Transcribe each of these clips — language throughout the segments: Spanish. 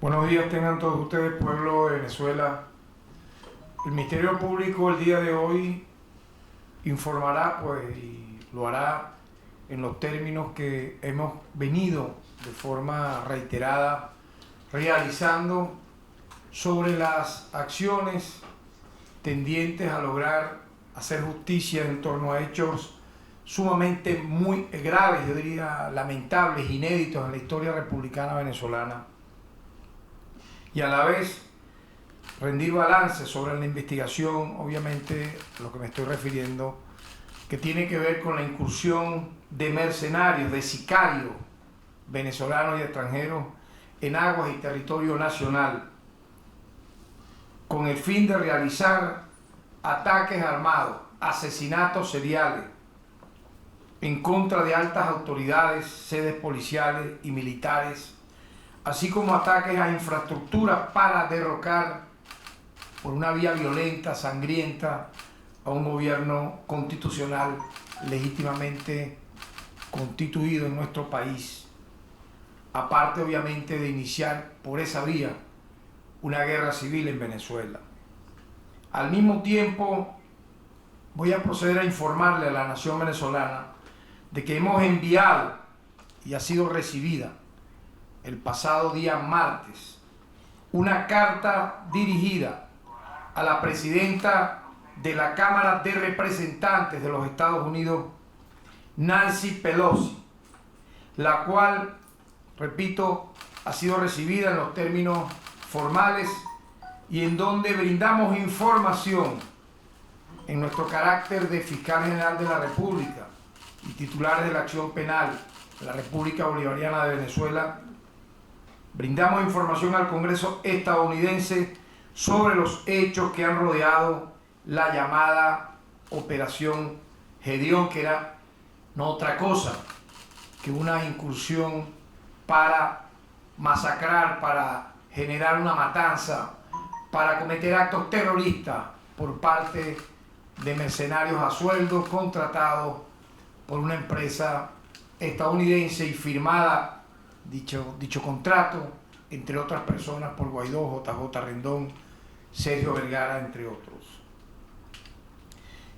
Buenos días tengan todos ustedes, pueblo de Venezuela. El Ministerio Público el día de hoy informará, pues, y lo hará en los términos que hemos venido de forma reiterada realizando sobre las acciones tendientes a lograr hacer justicia en torno a hechos sumamente muy graves, yo diría lamentables, inéditos en la historia republicana venezolana, y a la vez rendir balance sobre la investigación, obviamente lo que me estoy refiriendo, que tiene que ver con la incursión de mercenarios, de sicarios venezolanos y extranjeros en aguas y territorio nacional, con el fin de realizar ataques armados, asesinatos seriales en contra de altas autoridades, sedes policiales y militares, así como ataques a infraestructuras para derrocar por una vía violenta, sangrienta, a un gobierno constitucional legítimamente constituido en nuestro país, aparte obviamente de iniciar por esa vía una guerra civil en Venezuela. Al mismo tiempo, voy a proceder a informarle a la nación venezolana de que hemos enviado y ha sido recibida el pasado día martes una carta dirigida a la presidenta de la Cámara de Representantes de los Estados Unidos, Nancy Pelosi, la cual, repito, ha sido recibida en los términos formales y en donde brindamos información en nuestro carácter de fiscal general de la República y titulares de la acción penal de la República Bolivariana de Venezuela. Brindamos información al Congreso estadounidense sobre los hechos que han rodeado la llamada Operación Gedeón, que era no otra cosa que una incursión para masacrar, para generar una matanza, para cometer actos terroristas por parte de mercenarios a sueldo contratados por una empresa estadounidense y firmada dicho contrato, entre otras personas, por Guaidó, JJ Rendón, Sergio Vergara, entre otros.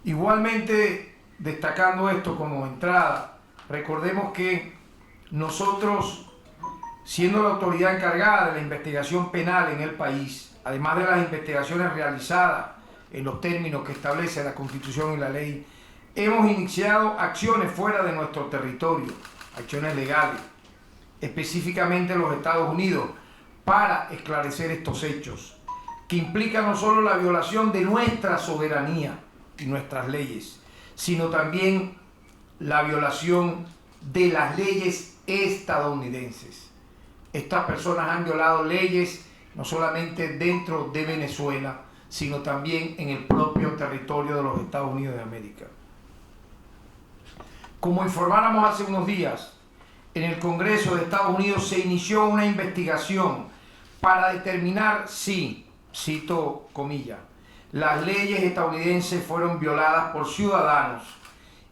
Igualmente, destacando esto como entrada, recordemos que nosotros, siendo la autoridad encargada de la investigación penal en el país, además de las investigaciones realizadas en los términos que establece la Constitución y la ley, hemos iniciado acciones fuera de nuestro territorio, acciones legales, específicamente en los Estados Unidos, para esclarecer estos hechos, que implican no solo la violación de nuestra soberanía y nuestras leyes, sino también la violación de las leyes estadounidenses. Estas personas han violado leyes no solamente dentro de Venezuela, sino también en el propio territorio de los Estados Unidos de América. Como informáramos hace unos días, en el Congreso de Estados Unidos se inició una investigación para determinar si, cito comillas, las leyes estadounidenses fueron violadas por ciudadanos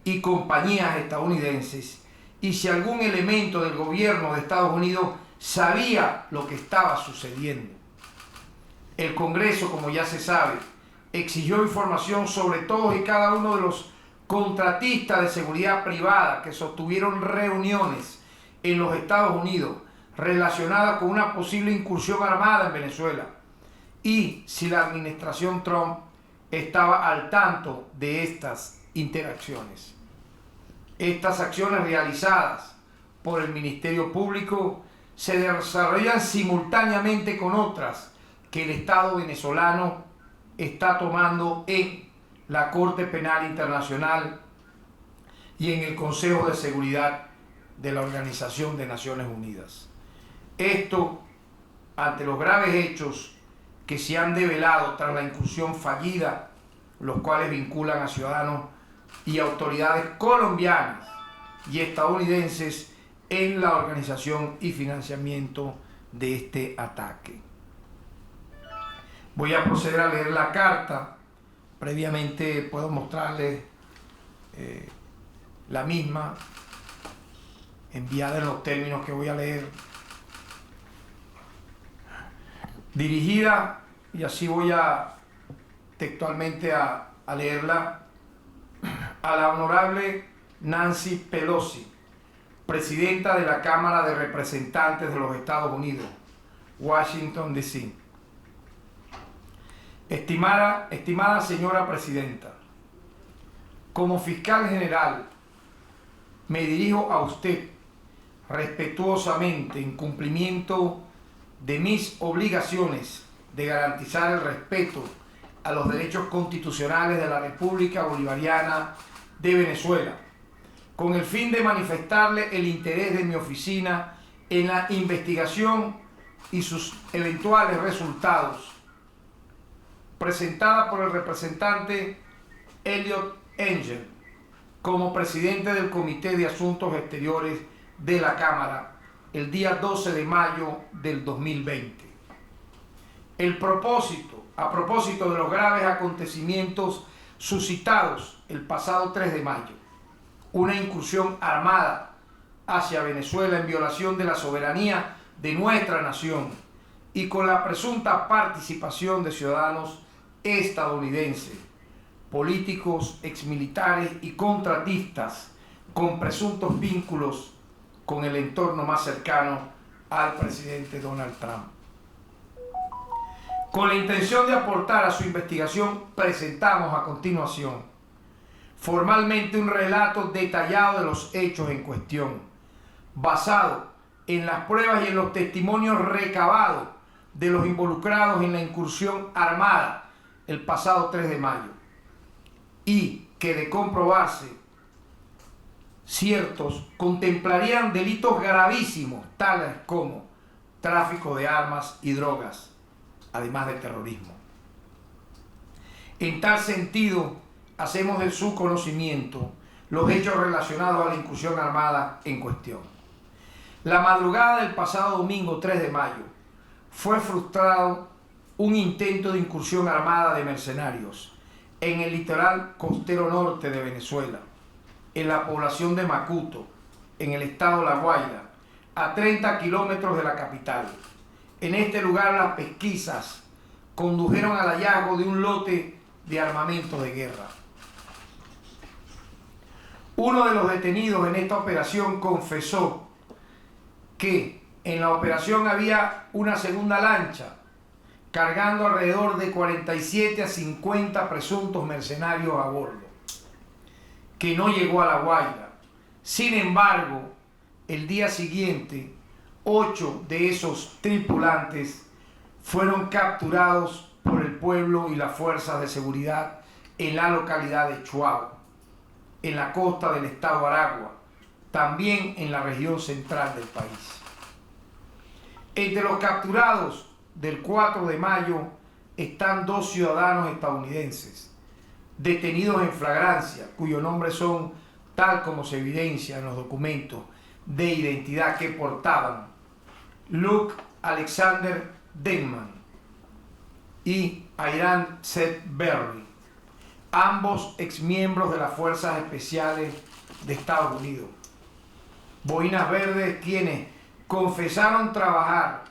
y compañías estadounidenses y si algún elemento del gobierno de Estados Unidos sabía lo que estaba sucediendo. El Congreso, como ya se sabe, exigió información sobre todos y cada uno de los contratistas de seguridad privada que sostuvieron reuniones en los Estados Unidos relacionadas con una posible incursión armada en Venezuela y si la administración Trump estaba al tanto de estas interacciones. Estas acciones realizadas por el Ministerio Público se desarrollan simultáneamente con otras que el Estado venezolano está tomando en la Corte Penal Internacional y en el Consejo de Seguridad de la Organización de Naciones Unidas. Esto ante los graves hechos que se han develado tras la incursión fallida, los cuales vinculan a ciudadanos y autoridades colombianas y estadounidenses en la organización y financiamiento de este ataque. Voy a proceder a leer la carta. Previamente puedo mostrarles la misma, enviada en los términos que voy a leer. dirigida, y así voy a textualmente a leerla, a la honorable Nancy Pelosi, presidenta de la Cámara de Representantes de los Estados Unidos, Washington, D.C. Estimada señora presidenta, como fiscal general, me dirijo a usted respetuosamente en cumplimiento de mis obligaciones de garantizar el respeto a los derechos constitucionales de la República Bolivariana de Venezuela, con el fin de manifestarle el interés de mi oficina en la investigación y sus eventuales resultados, presentada por el representante Eliot Engel como presidente del Comité de Asuntos Exteriores de la Cámara el día 12 de mayo del 2020. A propósito de los graves acontecimientos suscitados el pasado 3 de mayo, una incursión armada hacia Venezuela en violación de la soberanía de nuestra nación y con la presunta participación de ciudadanos estadounidenses, políticos, exmilitares y contratistas con presuntos vínculos con el entorno más cercano al presidente Donald Trump. Con la intención de aportar a su investigación, presentamos a continuación formalmente un relato detallado de los hechos en cuestión, basado en las pruebas y en los testimonios recabados de los involucrados en la incursión armada el pasado 3 de mayo, y que, de comprobarse ciertos, contemplarían delitos gravísimos tales como tráfico de armas y drogas, además de terrorismo. En tal sentido, hacemos de su conocimiento los hechos relacionados a la incursión armada en cuestión. La madrugada del pasado domingo 3 de mayo fue frustrado un intento de incursión armada de mercenarios en el litoral costero norte de Venezuela, en la población de Macuto, en el estado La Guaira, a 30 kilómetros de la capital. En este lugar las pesquisas condujeron al hallazgo de un lote de armamento de guerra. Uno de los detenidos en esta operación confesó que en la operación había una segunda lancha cargando alrededor de 47 a 50 presuntos mercenarios a bordo, que no llegó a La Guaira. Sin embargo, el día siguiente, 8 de esos tripulantes fueron capturados por el pueblo y las fuerzas de seguridad en la localidad de Chuao, en la costa del estado Aragua, también en la región central del país. Entre los capturados del 4 de mayo están 2 ciudadanos estadounidenses detenidos en flagrancia, cuyos nombres son, tal como se evidencia en los documentos de identidad que portaban, Luke Alexander Denman y Iran Seth Berry, ambos exmiembros de las Fuerzas Especiales de Estados Unidos, boinas verdes, quienes confesaron trabajar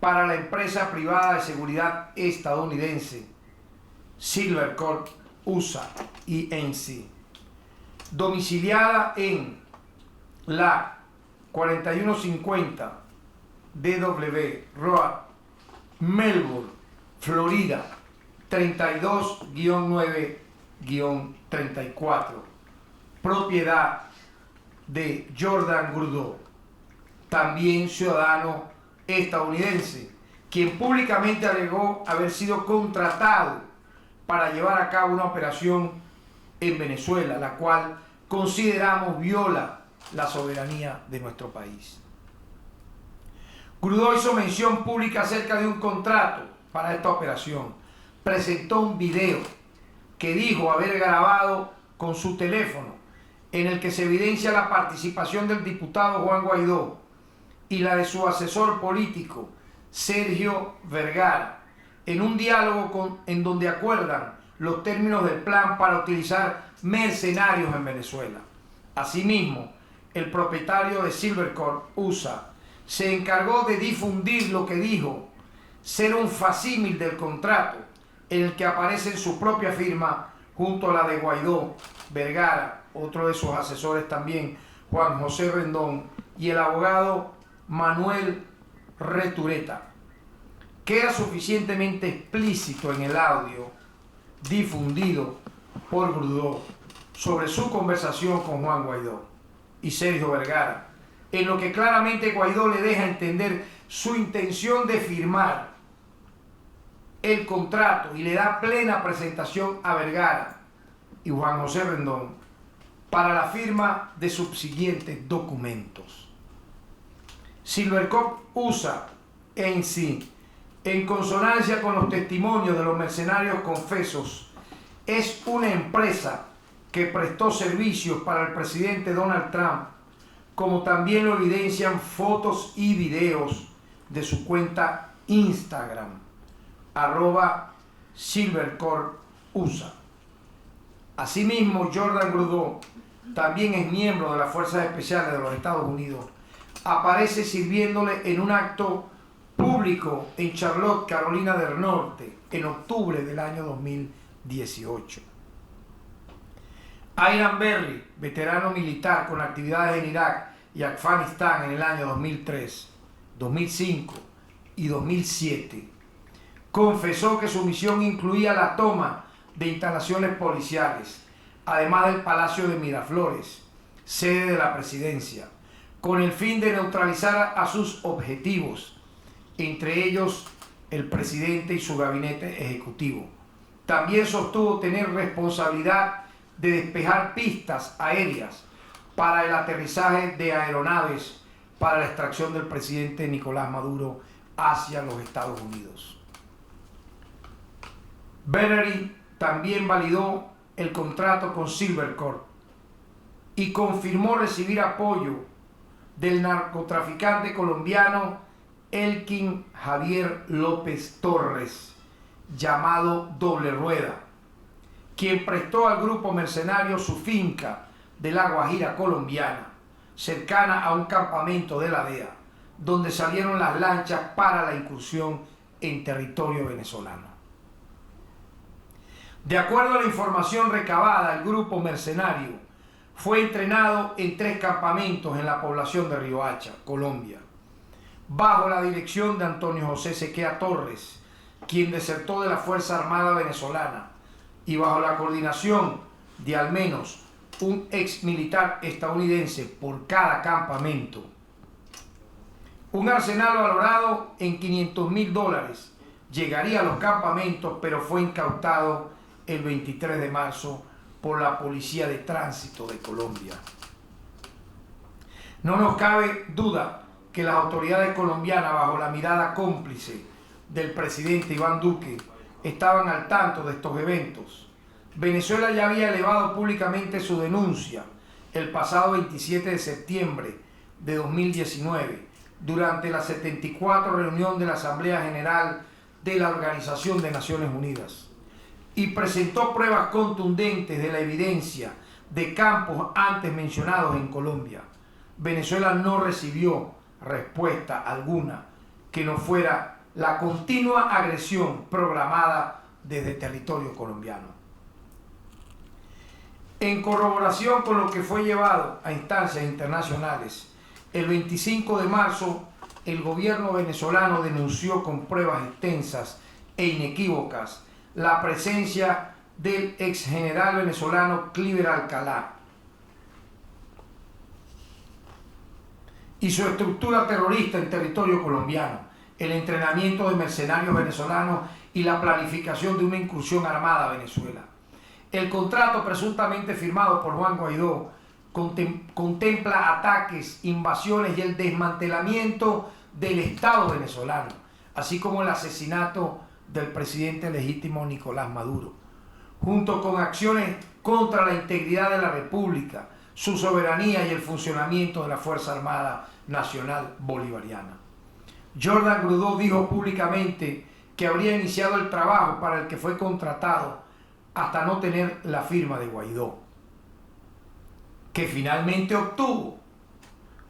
para la empresa privada de seguridad estadounidense Silvercorp USA Inc., domiciliada en la 4150 DW Road, Melbourne, Florida, 32-9-34, propiedad de Jordan Gurdo, también ciudadano estadounidense, quien públicamente alegó haber sido contratado para llevar a cabo una operación en Venezuela, la cual consideramos viola la soberanía de nuestro país. Gurdo hizo mención pública acerca de un contrato para esta operación. Presentó un video que dijo haber grabado con su teléfono, en el que se evidencia la participación del diputado Juan Guaidó y la de su asesor político Sergio Vergara, en un diálogo en donde acuerdan los términos del plan para utilizar mercenarios en Venezuela. Asimismo, el propietario de Silvercorp USA se encargó de difundir lo que dijo ser un facímil del contrato en el que aparece su propia firma junto a la de Guaidó, Vergara, otro de sus asesores también, Juan José Rendón, y el abogado Manuel Retureta. Queda suficientemente explícito en el audio difundido por Grudó sobre su conversación con Juan Guaidó y Sergio Vergara, en lo que claramente Guaidó le deja entender su intención de firmar el contrato y le da plena presentación a Vergara y Juan José Rendón para la firma de subsiguientes documentos. Silvercorp USA en sí, en consonancia con los testimonios de los mercenarios confesos, es una empresa que prestó servicios para el presidente Donald Trump, como también lo evidencian fotos y videos de su cuenta Instagram, @SilvercorpUSA. Asimismo, Jordan Grudó, también es miembro de las Fuerzas Especiales de los Estados Unidos, aparece sirviéndole en un acto público en Charlotte, Carolina del Norte, en octubre del año 2018. Iran Berry, veterano militar con actividades en Irak y Afganistán en el año 2003, 2005 y 2007, confesó que su misión incluía la toma de instalaciones policiales, además del Palacio de Miraflores, sede de la presidencia, con el fin de neutralizar a sus objetivos, entre ellos el presidente y su gabinete ejecutivo. También sostuvo tener responsabilidad de despejar pistas aéreas para el aterrizaje de aeronaves para la extracción del presidente Nicolás Maduro hacia los Estados Unidos. Berry también validó el contrato con Silvercorp y confirmó recibir apoyo del narcotraficante colombiano Elkin Javier López Torres, llamado Doble Rueda, quien prestó al grupo mercenario su finca de la Guajira colombiana, cercana a un campamento de la DEA, donde salieron las lanchas para la incursión en territorio venezolano. De acuerdo a la información recabada, el grupo mercenario fue entrenado en 3 campamentos en la población de Riohacha, Colombia, bajo la dirección de Antonio José Sequea Torres, quien desertó de la Fuerza Armada venezolana, y bajo la coordinación de al menos un ex militar estadounidense por cada campamento. Un arsenal valorado en $500.000 llegaría a los campamentos, pero fue incautado el 23 de marzo por la Policía de Tránsito de Colombia. No nos cabe duda que las autoridades colombianas, bajo la mirada cómplice del presidente Iván Duque, estaban al tanto de estos eventos. Venezuela ya había elevado públicamente su denuncia el pasado 27 de septiembre de 2019, durante la 74 reunión de la Asamblea General de la Organización de Naciones Unidas, y presentó pruebas contundentes de la evidencia de campos antes mencionados en Colombia. Venezuela no recibió respuesta alguna que no fuera la continua agresión programada desde territorio colombiano. En corroboración con lo que fue llevado a instancias internacionales, el 25 de marzo el gobierno venezolano denunció con pruebas extensas e inequívocas la presencia del ex general venezolano Cliver Alcalá y su estructura terrorista en territorio colombiano, el entrenamiento de mercenarios venezolanos y la planificación de una incursión armada a Venezuela. El contrato presuntamente firmado por Juan Guaidó contempla ataques, invasiones y el desmantelamiento del Estado venezolano, así como el asesinato del presidente legítimo Nicolás Maduro, junto con acciones contra la integridad de la República, su soberanía y el funcionamiento de la Fuerza Armada Nacional Bolivariana. Jordan Grudó dijo públicamente que habría iniciado el trabajo para el que fue contratado hasta no tener la firma de Guaidó, que finalmente obtuvo,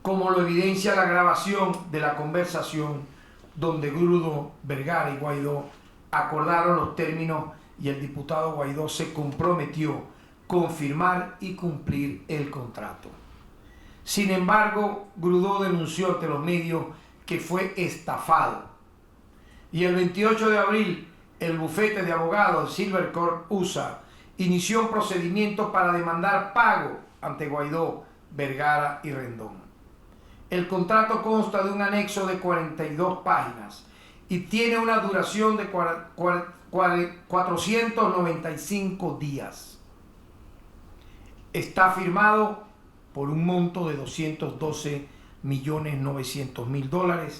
como lo evidencia la grabación de la conversación donde Grudo, Vergara y Guaidó acordaron los términos y el diputado Guaidó se comprometió con firmar y cumplir el contrato. Sin embargo, Grudo denunció ante los medios que fue estafado. Y el 28 de abril, el bufete de abogados Silvercorp USA inició un procedimiento para demandar pago ante Guaidó, Vergara y Rendón. El contrato consta de un anexo de 42 páginas y tiene una duración de 495 días. Está firmado por un monto de $212.900.000,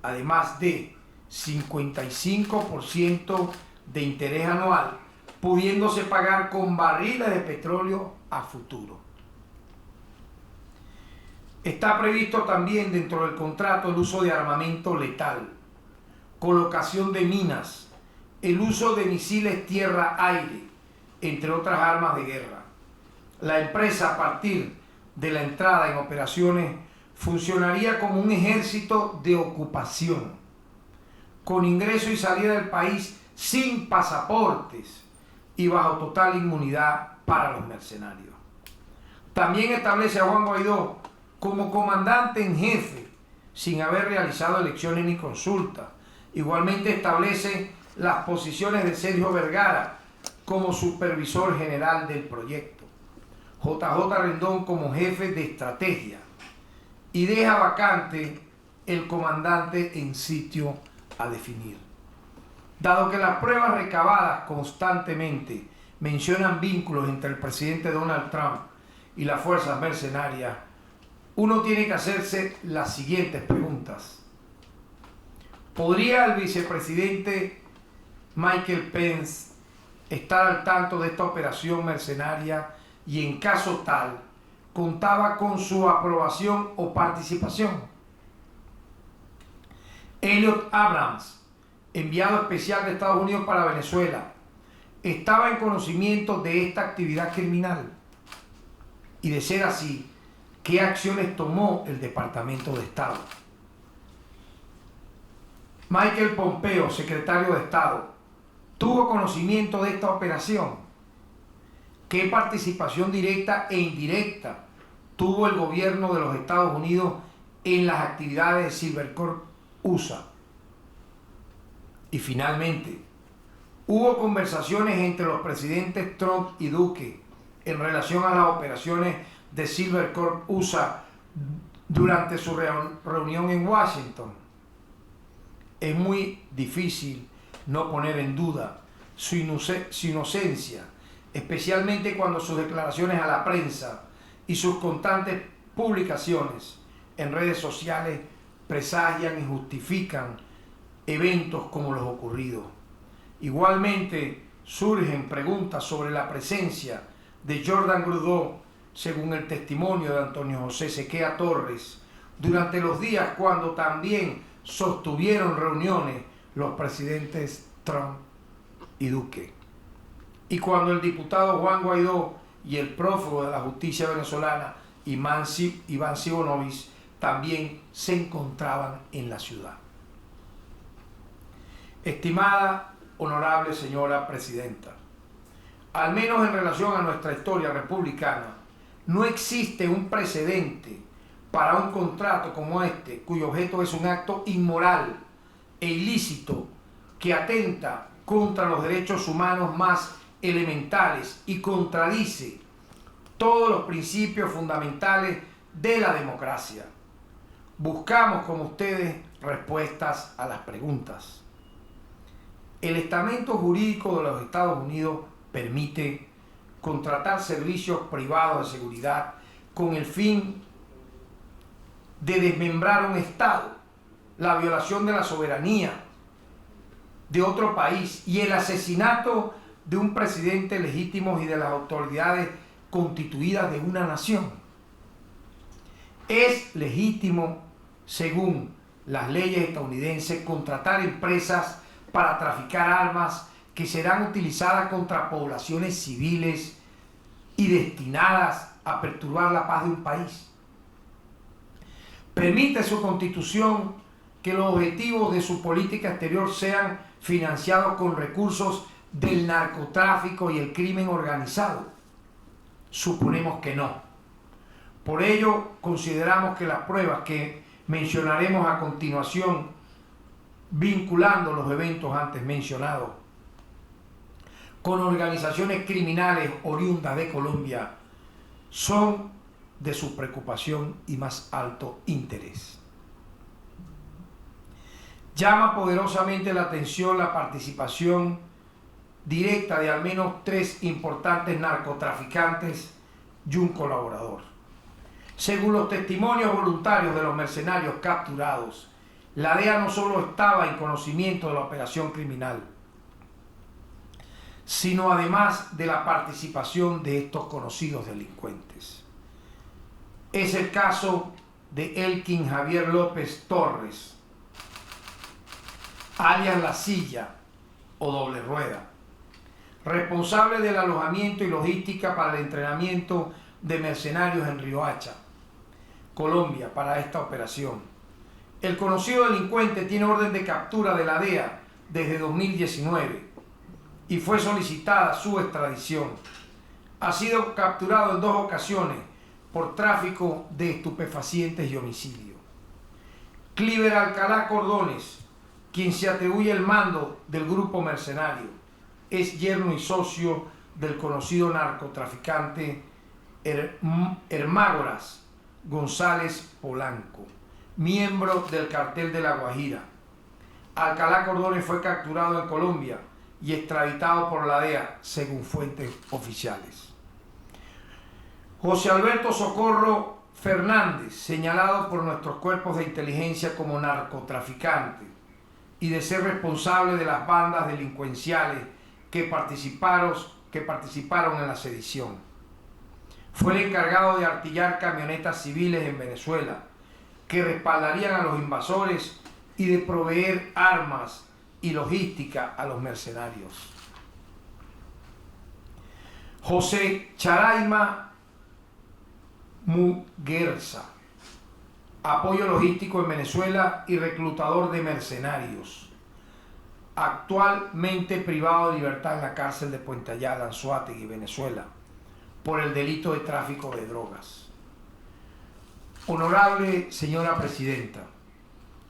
además de 55% de interés anual, pudiéndose pagar con barriles de petróleo a futuro. Está previsto también dentro del contrato el uso de armamento letal, colocación de minas, el uso de misiles tierra-aire, entre otras armas de guerra. La empresa, a partir de la entrada en operaciones, funcionaría como un ejército de ocupación, con ingreso y salida del país sin pasaportes y bajo total inmunidad para los mercenarios. También establece a Juan Guaidó como comandante en jefe, sin haber realizado elecciones ni consultas. Igualmente establece las posiciones de Sergio Vergara como supervisor general del proyecto, JJ Rendón como jefe de estrategia, y deja vacante el comandante en sitio a definir. Dado que las pruebas recabadas constantemente mencionan vínculos entre el presidente Donald Trump y las fuerzas mercenarias, uno tiene que hacerse las siguientes preguntas. ¿Podría el vicepresidente Michael Pence estar al tanto de esta operación mercenaria y, en caso tal, contaba con su aprobación o participación? Elliot Abrams, enviado especial de Estados Unidos para Venezuela, estaba en conocimiento de esta actividad criminal. Y de ser así, ¿qué acciones tomó el Departamento de Estado? Michael Pompeo, secretario de Estado, ¿tuvo conocimiento de esta operación? ¿Qué participación directa e indirecta tuvo el gobierno de los Estados Unidos en las actividades de Silvercorp USA? Y finalmente, ¿hubo conversaciones entre los presidentes Trump y Duque en relación a las operaciones de Silvercorp USA durante su reunión en Washington? Es muy difícil no poner en duda su inocencia, especialmente cuando sus declaraciones a la prensa y sus constantes publicaciones en redes sociales presagian y justifican eventos como los ocurridos. Igualmente surgen preguntas sobre la presencia de Jordan Grudo, según el testimonio de Antonio José Sequea Torres, durante los días cuando también sostuvieron reuniones los presidentes Trump y Duque. Y cuando el diputado Juan Guaidó y el prófugo de la justicia venezolana, Iván Simonovic, también se encontraban en la ciudad. Estimada, honorable señora presidenta, al menos en relación a nuestra historia republicana, no existe un precedente para un contrato como este, cuyo objeto es un acto inmoral e ilícito que atenta contra los derechos humanos más elementales y contradice todos los principios fundamentales de la democracia. Buscamos, como ustedes, respuestas a las preguntas. El estamento jurídico de los Estados Unidos permite contratar servicios privados de seguridad con el fin de desmembrar un Estado, la violación de la soberanía de otro país y el asesinato de un presidente legítimo y de las autoridades constituidas de una nación. Es legítimo, según las leyes estadounidenses, contratar empresas para traficar armas que serán utilizadas contra poblaciones civiles y destinadas a perturbar la paz de un país. Permite su constitución que los objetivos de su política exterior sean financiados con recursos del narcotráfico y el crimen organizado? Suponemos que no. Por ello, consideramos que las pruebas que mencionaremos a continuación, vinculando los eventos antes mencionados con organizaciones criminales oriundas de Colombia, son de su preocupación y más alto interés. Llama poderosamente la atención la participación directa de al menos 3 importantes narcotraficantes y un colaborador. Según los testimonios voluntarios de los mercenarios capturados, la DEA no solo estaba en conocimiento de la operación criminal, sino además de la participación de estos conocidos delincuentes. Es el caso de Elkin Javier López Torres, alias La Silla o Doble Rueda, responsable del alojamiento y logística para el entrenamiento de mercenarios en Riohacha, Colombia, para esta operación. El conocido delincuente tiene orden de captura de la DEA desde 2019 y fue solicitada su extradición. Ha sido capturado en 2 ocasiones por tráfico de estupefacientes y homicidio. Cliver Alcalá Cordones, quien se atribuye el mando del grupo mercenario, es yerno y socio del conocido narcotraficante Hermágoras González Polanco, miembro del cartel de La Guajira. Alcalá Cordones fue capturado en Colombia y extraditado por la DEA, según fuentes oficiales. José Alberto Socorro Fernández, señalado por nuestros cuerpos de inteligencia como narcotraficante y de ser responsable de las bandas delincuenciales que participaron en la sedición. Fue el encargado de artillar camionetas civiles en Venezuela que respaldarían a los invasores y de proveer armas y logística a los mercenarios. José Charaima Muguerza, apoyo logístico en Venezuela y reclutador de mercenarios, actualmente privado de libertad en la cárcel de Puente Ayala, Anzoátegui, Venezuela, por el delito de tráfico de drogas. Honorable señora Presidenta,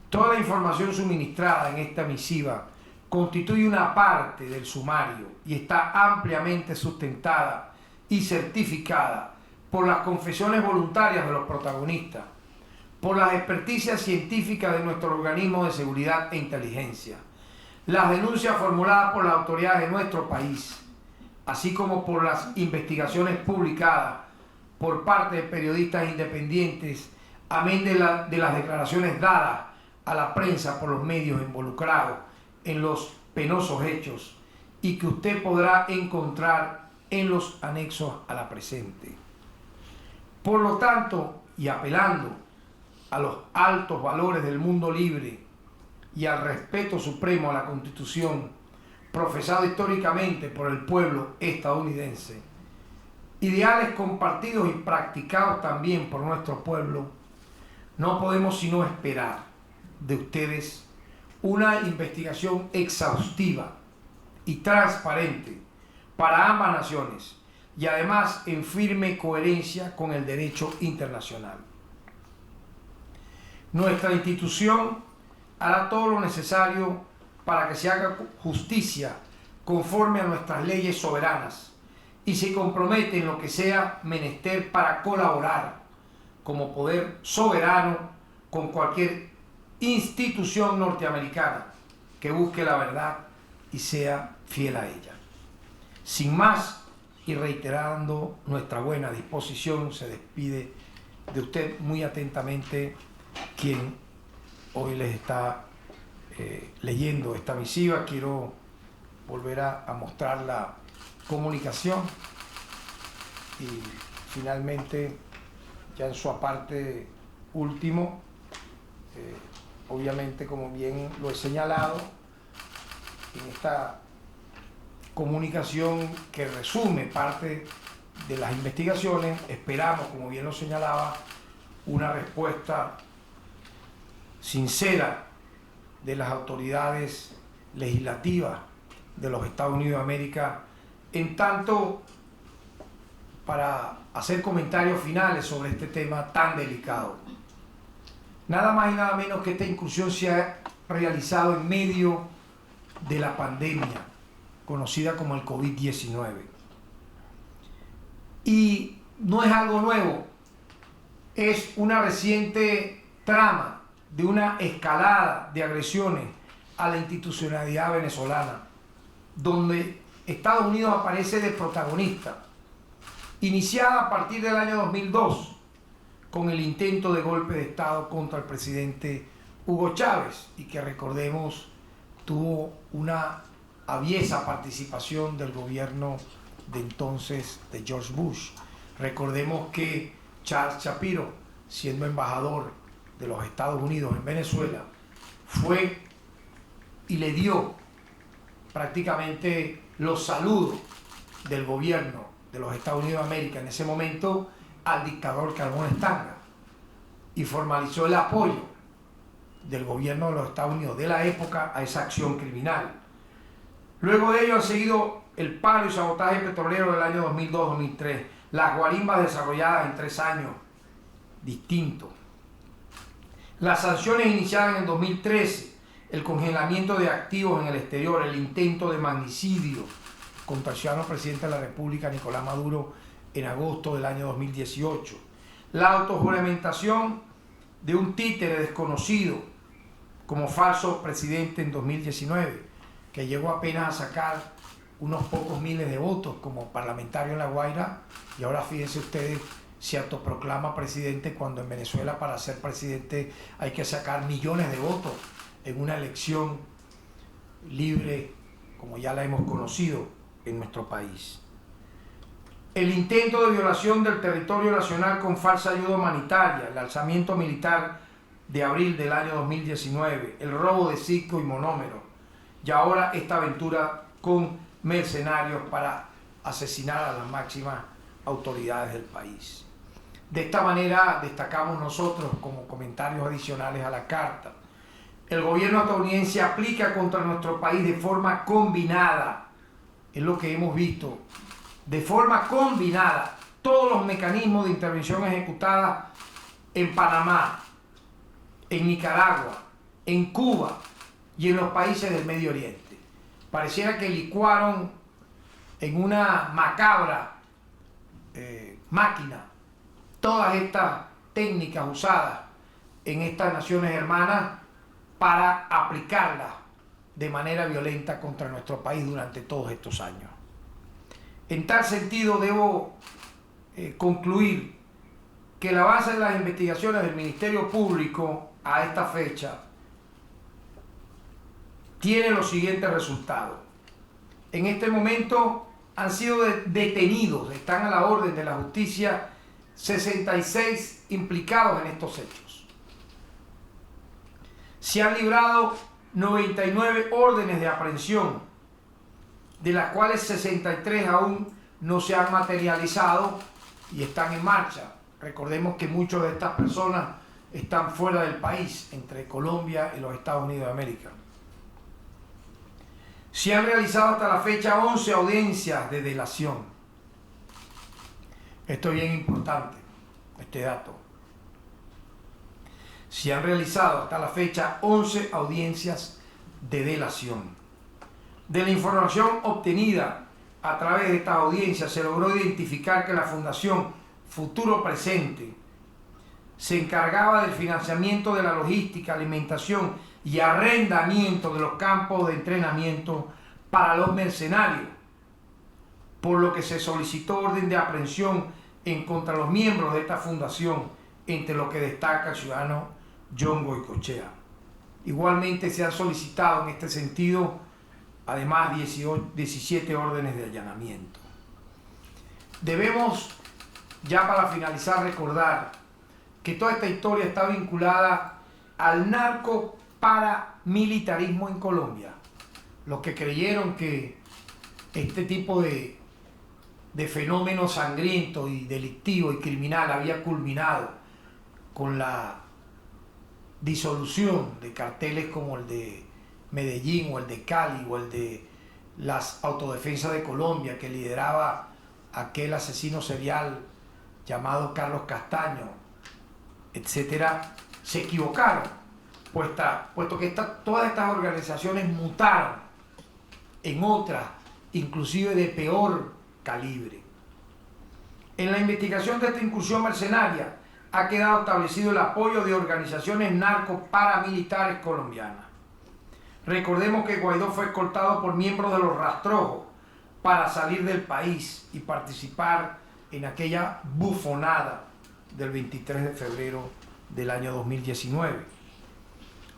toda la información suministrada en esta misiva constituye una parte del sumario y está ampliamente sustentada y certificada por las confesiones voluntarias de los protagonistas, por las experticias científicas de nuestro organismo de seguridad e inteligencia, las denuncias formuladas por las autoridades de nuestro país, así como por las investigaciones publicadas por parte de periodistas independientes, amén de las declaraciones dadas a la prensa por los medios involucrados en los penosos hechos y que usted podrá encontrar en los anexos a la presente. Por lo tanto, y apelando a los altos valores del mundo libre y al respeto supremo a la Constitución, profesado históricamente por el pueblo estadounidense, ideales compartidos y practicados también por nuestro pueblo, no podemos sino esperar de ustedes una investigación exhaustiva y transparente para ambas naciones y además en firme coherencia con el derecho internacional. Nuestra institución hará todo lo necesario para que se haga justicia conforme a nuestras leyes soberanas y se compromete en lo que sea menester para colaborar como poder soberano con cualquier institución norteamericana que busque la verdad y sea fiel a ella. Sin más, y reiterando nuestra buena disposición, se despide de usted muy atentamente quien hoy les está leyendo esta misiva. Quiero volver a mostrar la comunicación y finalmente ya en su aparte último, obviamente, como bien lo he señalado, en esta comunicación que resume parte de las investigaciones, esperamos, como bien lo señalaba, una respuesta sincera de las autoridades legislativas de los Estados Unidos de América, en tanto para hacer comentarios finales sobre este tema tan delicado. Nada más y nada menos que esta incursión se ha realizado en medio de la pandemia conocida como el COVID-19. Y no es algo nuevo, es una reciente trama de una escalada de agresiones a la institucionalidad venezolana, donde Estados Unidos aparece de protagonista, iniciada a partir del año 2002 con el intento de golpe de Estado contra el presidente Hugo Chávez, y que, recordemos, tuvo una aviesa participación del gobierno de entonces de George Bush. Recordemos que Charles Shapiro, siendo embajador de los Estados Unidos en Venezuela, fue y le dio prácticamente los saludos del gobierno de los Estados Unidos de América en ese momento al dictador Carbón Estanga, y formalizó el apoyo del gobierno de los Estados Unidos de la época a esa acción criminal. Luego de ello han seguido el paro y sabotaje petrolero del año 2002-2003, las guarimbas desarrolladas en 3 años distintos, las sanciones iniciadas en el 2013, el congelamiento de activos en el exterior, el intento de magnicidio contra el ciudadano presidente de la República, Nicolás Maduro, en agosto del año 2018, la autojuramentación de un títere desconocido como falso presidente en 2019, que llegó apenas a sacar unos pocos miles de votos como parlamentario en La Guaira, y ahora fíjense ustedes, se autoproclama presidente cuando en Venezuela para ser presidente hay que sacar millones de votos en una elección libre como ya la hemos conocido en nuestro país. El intento de violación del territorio nacional con falsa ayuda humanitaria, el alzamiento militar de abril del año 2019, el robo de Cisco y Monómero, y ahora esta aventura con mercenarios para asesinar a las máximas autoridades del país. De esta manera destacamos nosotros, como comentarios adicionales a la carta, el gobierno estadounidense aplica contra nuestro país de forma combinada, es lo que hemos visto, de forma combinada, todos los mecanismos de intervención ejecutada en Panamá, en Nicaragua, en Cuba y en los países del Medio Oriente. Pareciera que licuaron en una macabra máquina todas estas técnicas usadas en estas naciones hermanas para aplicarlas de manera violenta contra nuestro país durante todos estos años. En tal sentido, debo concluir que el avance de las investigaciones del Ministerio Público a esta fecha tiene los siguientes resultados. En este momento han sido detenidos, están a la orden de la justicia, 66 implicados en estos hechos. Se han librado 99 órdenes de aprehensión, de las cuales 63 aún no se han materializado y están en marcha. Recordemos que muchas de estas personas están fuera del país, entre Colombia y los Estados Unidos de América. Se han realizado hasta la fecha 11 audiencias de delación. Esto es bien importante, este dato. Se han realizado hasta la fecha 11 audiencias de delación. De la información obtenida a través de estas audiencias se logró identificar que la Fundación Futuro Presente se encargaba del financiamiento de la logística, alimentación y arrendamiento de los campos de entrenamiento para los mercenarios, por lo que se solicitó orden de aprehensión en contra de los miembros de esta fundación, entre los que destaca el ciudadano John Goicoechea. Igualmente se han solicitado en este sentido además 17 órdenes de allanamiento. Debemos, ya para finalizar, recordar que toda esta historia está vinculada al narco paramilitarismo en Colombia. Los que creyeron que este tipo de fenómeno sangriento y delictivo y criminal había culminado con la disolución de carteles como el de Medellín o el de Cali o el de las autodefensas de Colombia que lideraba aquel asesino serial llamado Carlos Castaño, etcétera, se equivocaron, puesto que todas estas organizaciones mutaron en otras, inclusive de peor calibre. En la investigación de esta incursión mercenaria ha quedado establecido el apoyo de organizaciones narco-paramilitares colombianas. Recordemos que Guaidó fue escoltado por miembros de los rastrojos para salir del país y participar en aquella bufonada del 23 de febrero del año 2019.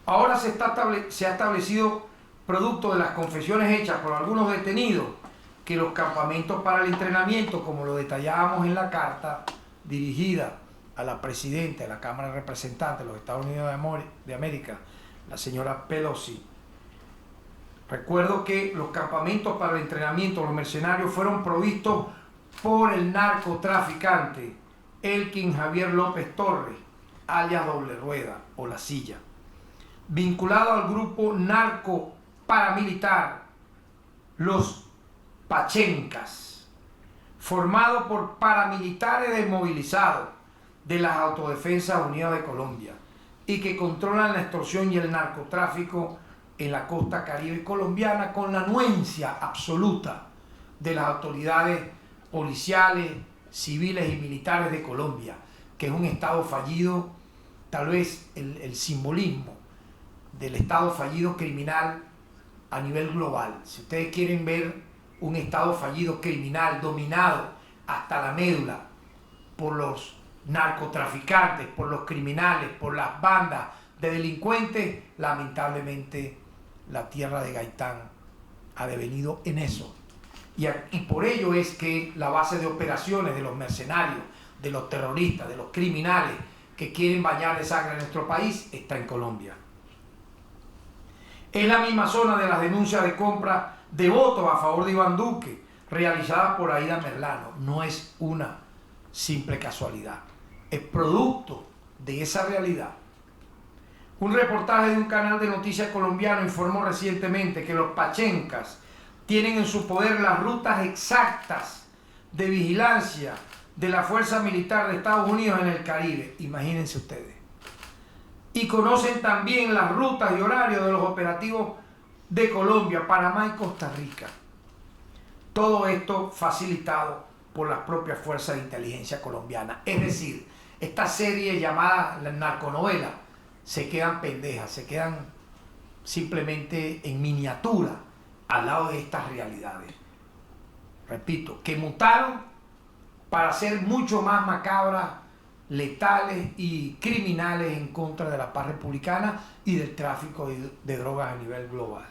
Ahora se ha establecido, producto de las confesiones hechas por algunos detenidos, que los campamentos para el entrenamiento, como lo detallábamos en la carta dirigida a la presidenta de la Cámara de Representantes de los Estados Unidos de América, la señora Pelosi, recuerdo que los campamentos para el entrenamiento de los mercenarios fueron provistos por el narcotraficante Elkin Javier López Torres, alias Doble Rueda o La Silla, vinculado al grupo narco paramilitar Los Pachencas, formado por paramilitares desmovilizados de las Autodefensas Unidas de Colombia y que controlan la extorsión y el narcotráfico en la costa caribe colombiana con la anuencia absoluta de las autoridades policiales, civiles y militares de Colombia, que es un estado fallido, tal vez el simbolismo del estado fallido criminal a nivel global. Si ustedes quieren ver un estado fallido criminal dominado hasta la médula por los narcotraficantes, por los criminales, por las bandas de delincuentes, lamentablemente la tierra de Gaitán ha devenido en eso. Y por ello es que la base de operaciones de los mercenarios, de los terroristas, de los criminales que quieren bañar de sangre a nuestro país está en Colombia. Es la misma zona de las denuncias de compra de votos a favor de Iván Duque, realizadas por Aida Merlano. No es una simple casualidad, es producto de esa realidad. Un reportaje de un canal de noticias colombiano informó recientemente que los Pachencas tienen en su poder las rutas exactas de vigilancia de la Fuerza Militar de Estados Unidos en el Caribe. Imagínense ustedes. Y conocen también las rutas y horarios de los operativos de Colombia, Panamá y Costa Rica. Todo esto facilitado por las propias fuerzas de inteligencia colombianas. Es decir, esta serie llamada la narconovela se quedan pendejas, se quedan simplemente en miniatura al lado de estas realidades. Repito, que mutaron para ser mucho más macabras, letales y criminales en contra de la paz republicana y del tráfico de drogas a nivel global.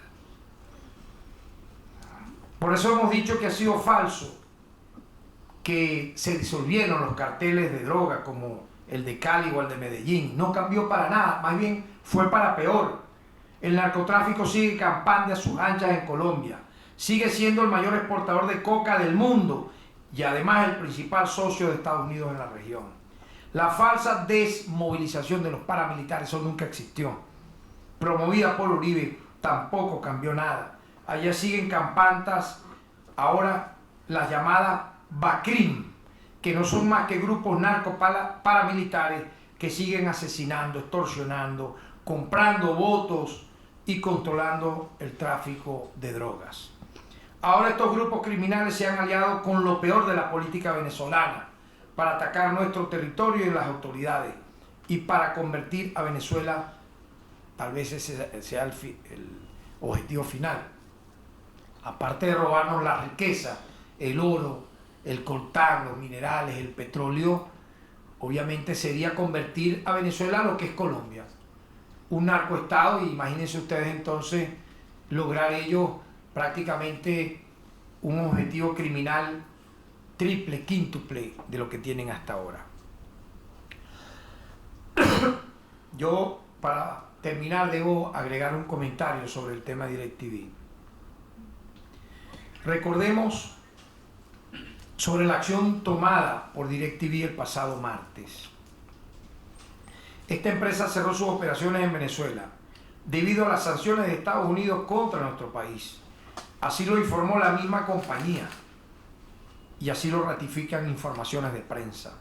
Por eso hemos dicho que ha sido falso que se disolvieron los carteles de droga como el de Cali o el de Medellín. No cambió para nada, más bien fue para peor. El narcotráfico sigue campando a sus anchas en Colombia, sigue siendo el mayor exportador de coca del mundo y además el principal socio de Estados Unidos en la región. La falsa desmovilización de los paramilitares, eso nunca existió. Promovida por Uribe, tampoco cambió nada. Allá siguen campantas ahora las llamadas BACRIM, que no son más que grupos narco-paramilitares que siguen asesinando, extorsionando, comprando votos y controlando el tráfico de drogas. Ahora estos grupos criminales se han aliado con lo peor de la política venezolana para atacar nuestro territorio y las autoridades y para convertir a Venezuela, tal vez ese sea el objetivo final. Aparte de robarnos la riqueza, el oro, el coltán, los minerales, el petróleo, obviamente sería convertir a Venezuela a lo que es Colombia, un narcoestado, y imagínense ustedes entonces lograr ellos prácticamente un objetivo criminal triple, quíntuple de lo que tienen hasta ahora. Yo, para terminar, debo agregar un comentario sobre el tema DirecTV. Recordemos sobre la acción tomada por DirecTV el pasado martes. Esta empresa cerró sus operaciones en Venezuela debido a las sanciones de Estados Unidos contra nuestro país. Así lo informó la misma compañía y así lo ratifican informaciones de prensa.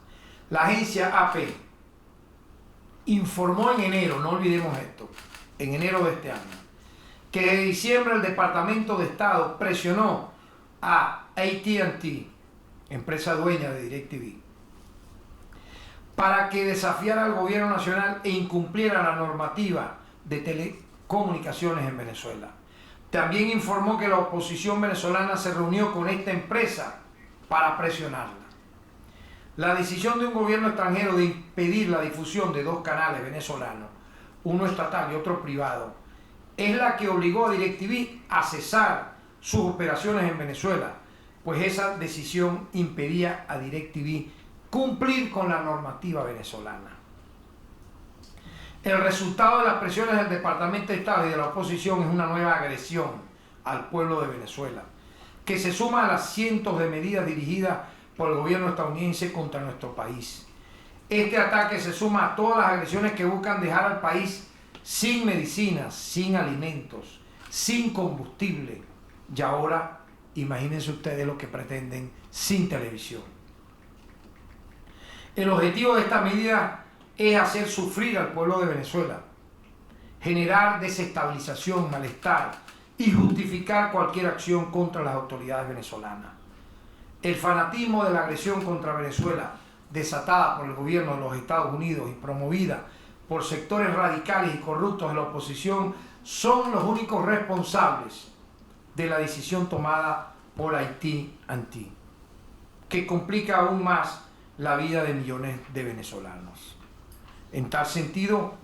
La agencia AP informó en enero, no olvidemos esto, en enero de este año, que en diciembre el Departamento de Estado presionó a AT&T, empresa dueña de DirecTV, para que desafiara al gobierno nacional e incumpliera la normativa de telecomunicaciones en Venezuela. También informó que la oposición venezolana se reunió con esta empresa para presionarla. La decisión de un gobierno extranjero de impedir la difusión de dos canales venezolanos, uno estatal y otro privado, es la que obligó a DirecTV a cesar sus operaciones en Venezuela, pues esa decisión impedía a DirecTV cumplir con la normativa venezolana. El resultado de las presiones del Departamento de Estado y de la oposición es una nueva agresión al pueblo de Venezuela, que se suma a las cientos de medidas dirigidas por el gobierno estadounidense contra nuestro país. Este ataque se suma a todas las agresiones que buscan dejar al país sin medicinas, sin alimentos, sin combustible y ahora, imagínense ustedes lo que pretenden, sin televisión. El objetivo de esta medida es hacer sufrir al pueblo de Venezuela, generar desestabilización, malestar y justificar cualquier acción contra las autoridades venezolanas. El fanatismo de la agresión contra Venezuela, desatada por el gobierno de los Estados Unidos y promovida por sectores radicales y corruptos de la oposición, son los únicos responsables de la decisión tomada por AT&T, que complica aún más la vida de millones de venezolanos. En tal sentido,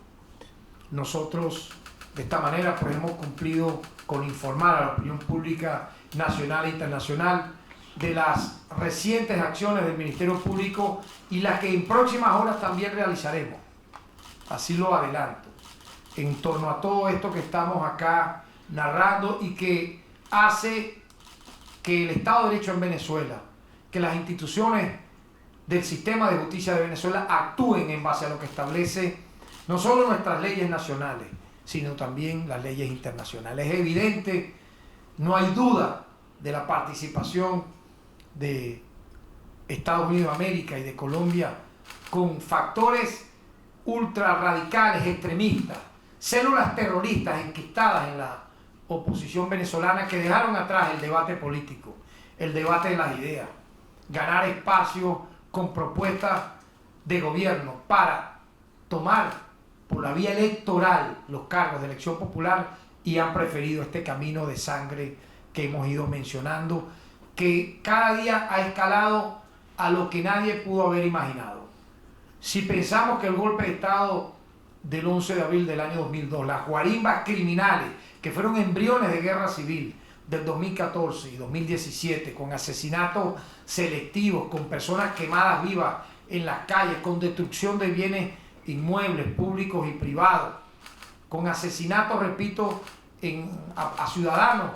nosotros de esta manera pues hemos cumplido con informar a la opinión pública nacional e internacional de las recientes acciones del Ministerio Público y las que en próximas horas también realizaremos. Así lo adelanto, en torno a todo esto que estamos acá narrando y que hace que el Estado de Derecho en Venezuela, que las instituciones del sistema de justicia de Venezuela actúen en base a lo que establece no solo nuestras leyes nacionales, sino también las leyes internacionales. Es evidente, no hay duda de la participación de Estados Unidos de América y de Colombia con factores ultra radicales, extremistas, células terroristas enquistadas en la oposición venezolana que dejaron atrás el debate político, el debate de las ideas, ganar espacio con propuestas de gobierno para tomar por la vía electoral los cargos de elección popular y han preferido este camino de sangre que hemos ido mencionando, que cada día ha escalado a lo que nadie pudo haber imaginado. Si pensamos que el golpe de Estado del 11 de abril del año 2002, las guarimbas criminales que fueron embriones de guerra civil del 2014 y 2017, con asesinatos selectivos, con personas quemadas vivas en las calles, con destrucción de bienes inmuebles públicos y privados, con asesinatos, repito, a ciudadanos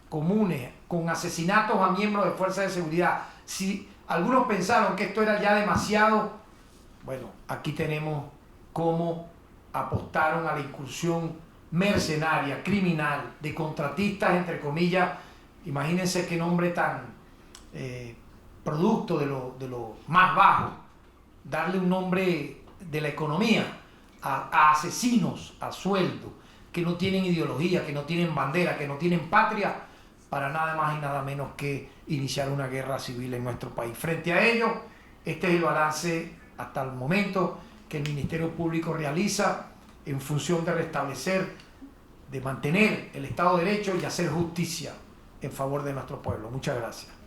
comunes, con asesinatos a miembros de fuerzas de seguridad. Si algunos pensaron que esto era ya demasiado, bueno, aquí tenemos cómo apostaron a la incursión mercenaria, criminal, de contratistas, entre comillas. Imagínense qué nombre tan producto de lo más bajo, darle un nombre de la economía a asesinos a sueldo, que no tienen ideología, que no tienen bandera, que no tienen patria, para nada más y nada menos que iniciar una guerra civil en nuestro país. Frente a ello, este es el balance hasta el momento que el Ministerio Público realiza en función de restablecer, de mantener el Estado de Derecho y hacer justicia en favor de nuestro pueblo. Muchas gracias.